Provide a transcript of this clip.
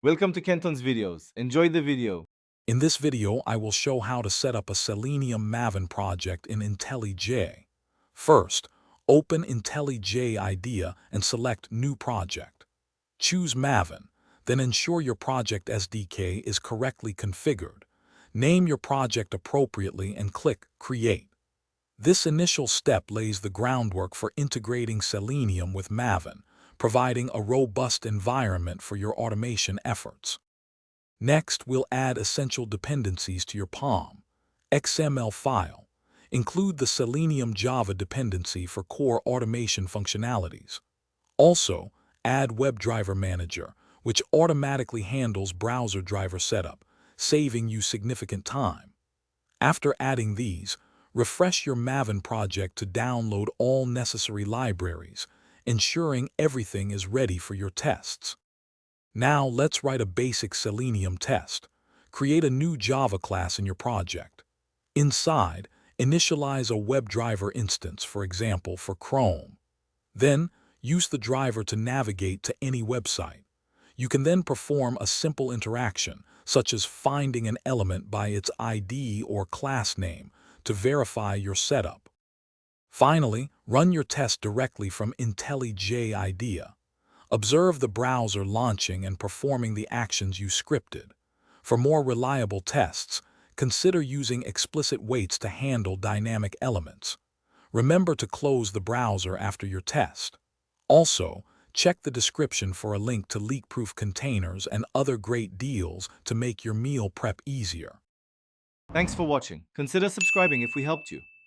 Welcome to Kenton's videos. Enjoy the video. In this video, I will show how to set up a Selenium Maven project in IntelliJ. First, open IntelliJ IDEA and select New Project. Choose Maven, then ensure your project SDK is correctly configured. Name your project appropriately and click Create. This initial step lays the groundwork for integrating Selenium with Maven, providing a robust environment for your automation efforts. Next, we'll add essential dependencies to your POM XML file. Include the Selenium Java dependency for core automation functionalities. Also, add WebDriver Manager, which automatically handles browser driver setup, saving you significant time. After adding these, refresh your Maven project to download all necessary libraries, ensuring everything is ready for your tests. Now let's write a basic Selenium test. Create a new Java class in your project. Inside, initialize a WebDriver instance, for example, for Chrome. Then, use the driver to navigate to any website. You can then perform a simple interaction, such as finding an element by its ID or class name, to verify your setup. Finally, run your test directly from IntelliJ IDEA. Observe the browser launching and performing the actions you scripted. For more reliable tests, consider using explicit waits to handle dynamic elements. Remember to close the browser after your test. Also, check the description for a link to leak-proof containers and other great deals to make your meal prep easier. Thanks for watching. Consider subscribing if we helped you.